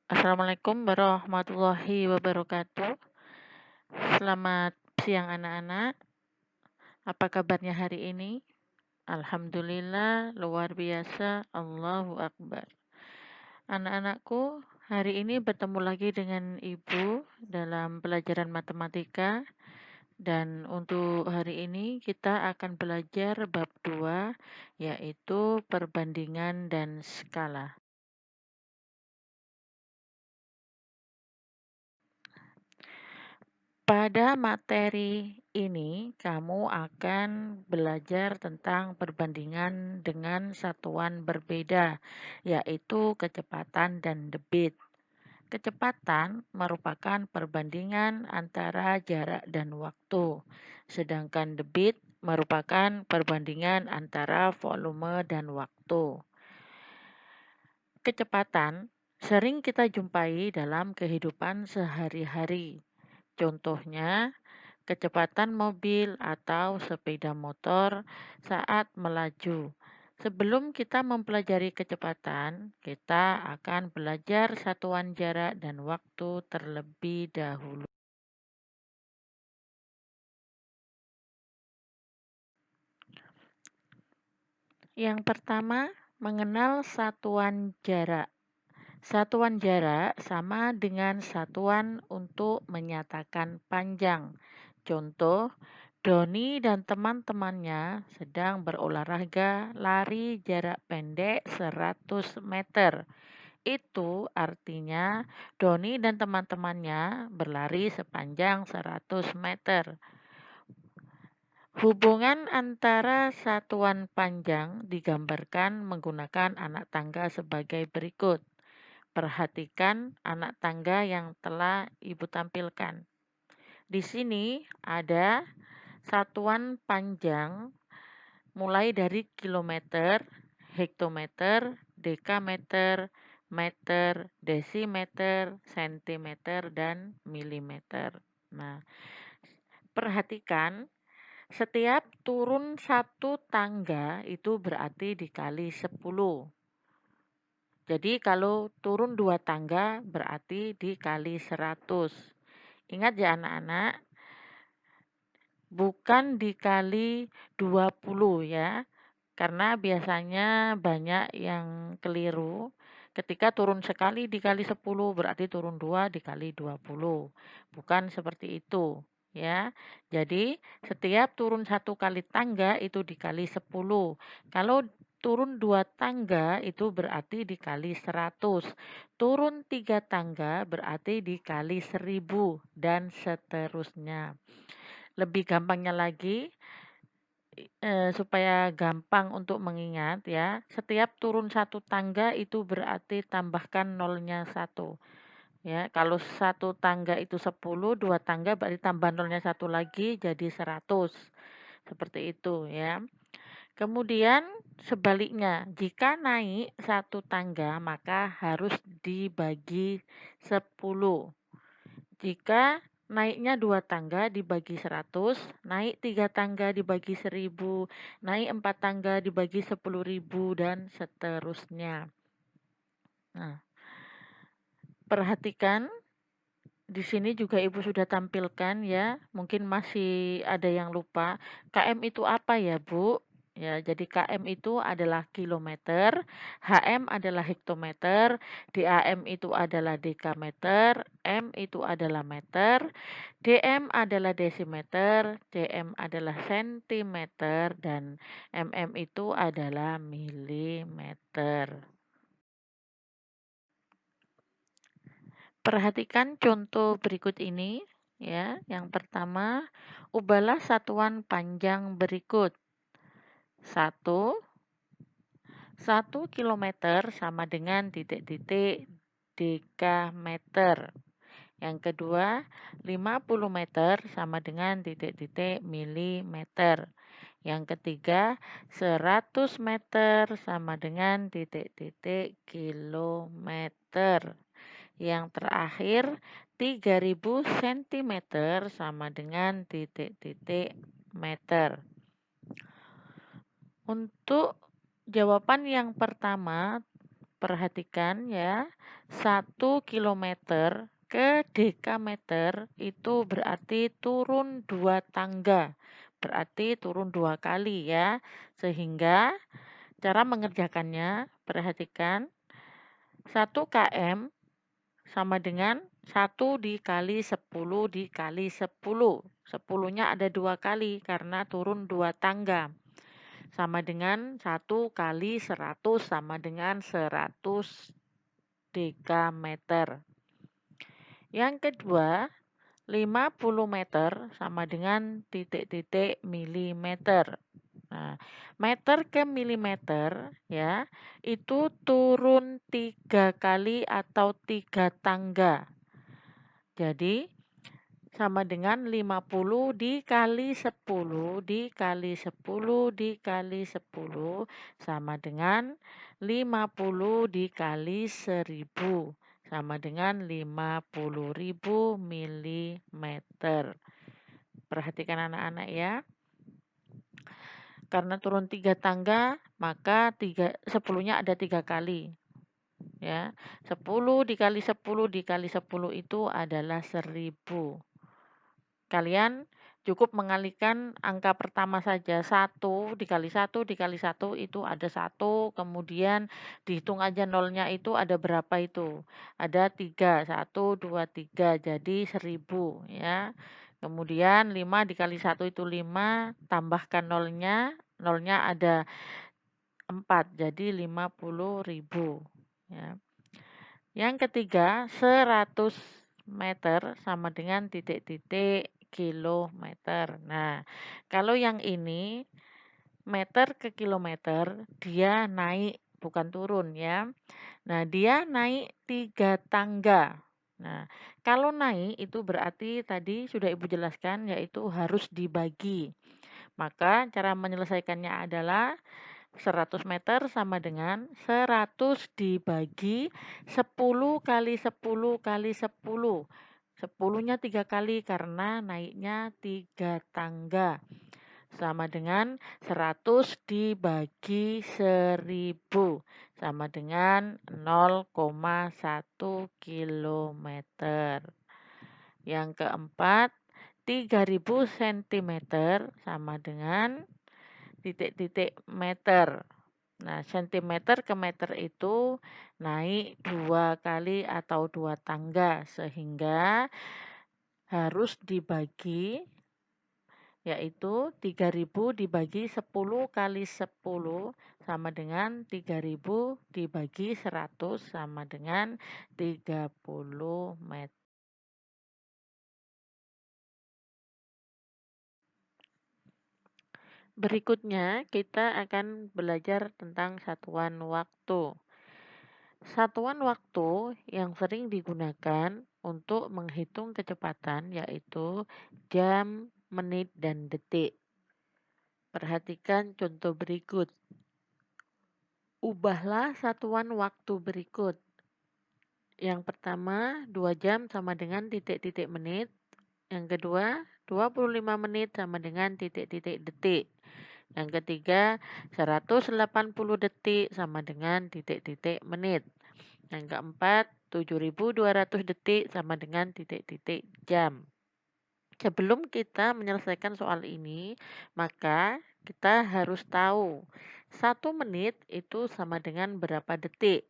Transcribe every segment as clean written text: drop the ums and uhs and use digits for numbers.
Assalamualaikum warahmatullahi wabarakatuh. Selamat siang anak-anak. Apa kabarnya hari ini? Alhamdulillah, luar biasa. Allahu Akbar. Anak-anakku, hari ini bertemu lagi dengan Ibu dalam pelajaran matematika. Dan untuk hari ini kita akan belajar bab 2, yaitu perbandingan dan skala. Pada materi ini, kamu akan belajar tentang perbandingan dengan satuan berbeda, yaitu kecepatan dan debit. Kecepatan merupakan perbandingan antara jarak dan waktu, sedangkan debit merupakan perbandingan antara volume dan waktu. Kecepatan sering kita jumpai dalam kehidupan sehari-hari. Contohnya, kecepatan mobil atau sepeda motor saat melaju. Sebelum kita mempelajari kecepatan, kita akan belajar satuan jarak dan waktu terlebih dahulu. Yang pertama, mengenal satuan jarak. Satuan jarak sama dengan satuan untuk menyatakan panjang. Contoh, Doni dan teman-temannya sedang berolahraga lari jarak pendek 100 meter. Itu artinya Doni dan teman-temannya berlari sepanjang 100 meter. Hubungan antara satuan panjang digambarkan menggunakan anak tangga sebagai berikut. Perhatikan anak tangga yang telah Ibu tampilkan. Di sini ada satuan panjang mulai dari kilometer, hektometer, dekameter, meter, desimeter, sentimeter, dan milimeter. Nah, perhatikan setiap turun satu tangga itu berarti dikali 10. Jadi kalau turun 2 tangga berarti dikali 100. Ingat ya anak-anak, bukan dikali 20 ya. Karena biasanya banyak yang keliru. Ketika turun sekali dikali 10 berarti turun 2 dikali 20. Bukan seperti itu ya. Jadi setiap turun satu kali tangga itu dikali 10. Kalau turun 2 tangga itu berarti dikali 100. Turun 3 tangga berarti dikali 1000 dan seterusnya. Lebih gampangnya lagi, supaya gampang untuk mengingat ya, setiap turun satu tangga itu berarti tambahkan nolnya 1. Ya, kalau satu tangga itu 10, 2 tangga berarti tambah nolnya 1 lagi jadi 100. Seperti itu ya. Kemudian sebaliknya, jika naik satu tangga maka harus dibagi 10. Jika naiknya 2 tangga dibagi 100, naik 3 tangga dibagi 1000, naik 4 tangga dibagi 10.000 dan seterusnya. Nah, perhatikan di sini juga Ibu sudah tampilkan ya, mungkin masih ada yang lupa. KM itu apa ya, Bu? Ya, jadi KM itu adalah kilometer, HM adalah hektometer, DAM itu adalah dekameter, M itu adalah meter, DM adalah desimeter, cm adalah sentimeter, dan mm itu adalah milimeter. Perhatikan contoh berikut ini ya. Yang pertama, ubahlah satuan panjang berikut. 1 kilometer sama dengan titik-titik dekameter. Yang kedua, 50 meter sama dengan titik-titik milimeter. Yang ketiga, 100 meter sama dengan titik-titik kilometer. Yang terakhir, 3000 cm sama dengan titik-titik meter. Untuk jawaban yang pertama, perhatikan ya, 1 kilometer ke dekameter itu berarti turun 2 tangga. Berarti turun 2 kali ya. Sehingga cara mengerjakannya, perhatikan 1 km sama dengan 1 dikali 10 dikali 10. 10-nya ada 2 kali karena turun 2 tangga. Sama dengan 1 kali 100 sama dengan 100 dekameter. Yang kedua, 50 meter sama dengan titik-titik milimeter. Nah, meter ke milimeter ya, itu turun 3 kali atau 3 tangga. Jadi, sama dengan 50 dikali 10 dikali 10 dikali 10 sama dengan 50 dikali 1000 sama dengan 50.000 milimeter. Perhatikan anak-anak ya. Karena turun 3 tangga, maka 10-nya ada 3 kali. Ya. 10 dikali 10 dikali 10 itu adalah 1000. Kalian cukup mengalihkan angka pertama saja. 1 dikali 1 dikali 1 itu ada 1. Kemudian dihitung aja nolnya itu ada berapa itu. Ada 3. 1, 2, 3. Jadi 1000 ya. Kemudian 5 dikali 1 itu 5. Tambahkan nolnya. Nolnya ada 4. Jadi 50.000 ya. Yang ketiga, 100 meter sama dengan titik-titik kilometer. Nah, kalau yang ini meter ke kilometer, dia naik bukan turun ya. Nah, dia naik 3 tangga. Nah, kalau naik itu berarti tadi sudah Ibu jelaskan yaitu harus dibagi. Maka cara menyelesaikannya adalah 100 meter sama dengan 100 dibagi 10 kali 10 kali 10. 10-nya 3 kali karena naiknya 3 tangga. Sama dengan 100 dibagi 1000. Sama dengan 0,1 kilometer. Yang keempat, 3000 cm sama dengan titik-titik meter. Nah, sentimeter ke meter itu naik 2 kali atau 2 tangga sehingga harus dibagi yaitu 3000 dibagi 10 kali 10 sama dengan 3000 dibagi 100 sama dengan 30 meter. Berikutnya, kita akan belajar tentang satuan waktu. Satuan waktu yang sering digunakan untuk menghitung kecepatan yaitu jam, menit, dan detik. Perhatikan contoh berikut. Ubahlah satuan waktu berikut. Yang pertama, 2 jam sama dengan titik-titik menit. Yang kedua, 25 menit sama dengan titik-titik detik. Yang ketiga, 180 detik sama dengan titik-titik menit. Yang keempat, 7.200 detik sama dengan titik-titik jam. Sebelum kita menyelesaikan soal ini, maka kita harus tahu 1 menit itu sama dengan berapa detik.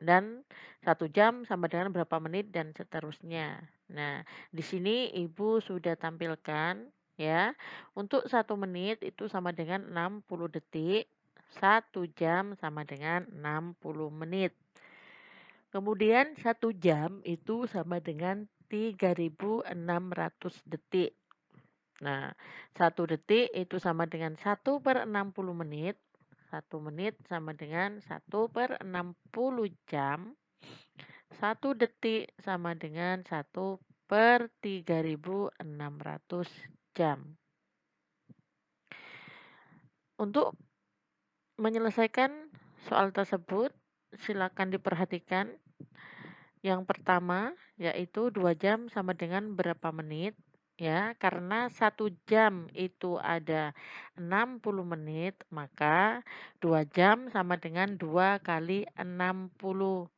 Dan 1 jam sama dengan berapa menit dan seterusnya. Nah, di sini Ibu sudah tampilkan ya. Untuk 1 menit itu sama dengan 60 detik, 1 jam sama dengan 60 menit. Kemudian 1 jam itu sama dengan 3.600 detik. Nah, 1 detik itu sama dengan 1/60 menit. 1 menit sama dengan 1/60 jam. 1 detik sama dengan 1/3600 jam. Untuk menyelesaikan soal tersebut, silakan diperhatikan. Yang pertama, yaitu 2 jam sama dengan berapa menit. ya, karena 1 jam itu ada 60 menit, maka 2 jam sama dengan 2 kali 60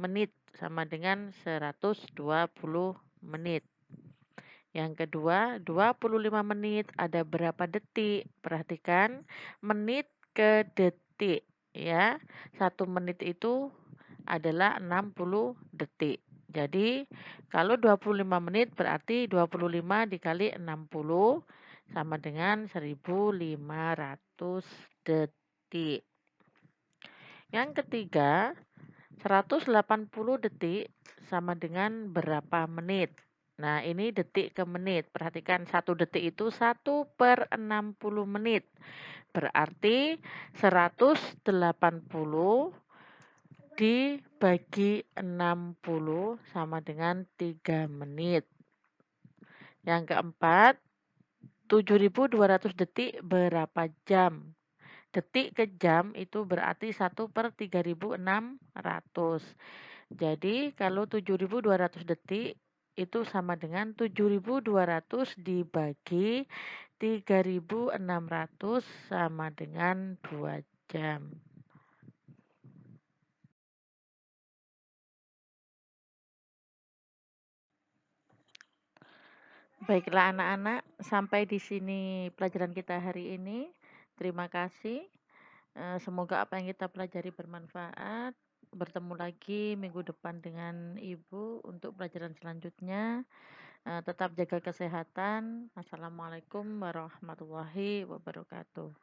menit, sama dengan 120 menit. Yang kedua, 25 menit ada berapa detik? Perhatikan menit ke detik, ya. 1 menit itu adalah 60 detik. Jadi, kalau 25 menit berarti 25 dikali 60 sama dengan 1500 detik. Yang ketiga, 180 detik sama dengan berapa menit? Nah, ini detik ke menit. Perhatikan 1 detik itu 1/60 menit. Berarti 180 dibagi 60 sama dengan 3 menit. Yang keempat, 7.200 detik berapa jam? Detik ke jam itu berarti 1/3600. Jadi kalau 7.200 detik itu sama dengan 7.200 dibagi 3.600 sama dengan 2 jam. Baiklah anak-anak, sampai di sini pelajaran kita hari ini. Terima kasih. Semoga apa yang kita pelajari bermanfaat. Bertemu lagi minggu depan dengan Ibu untuk pelajaran selanjutnya. Tetap jaga kesehatan. Assalamualaikum warahmatullahi wabarakatuh.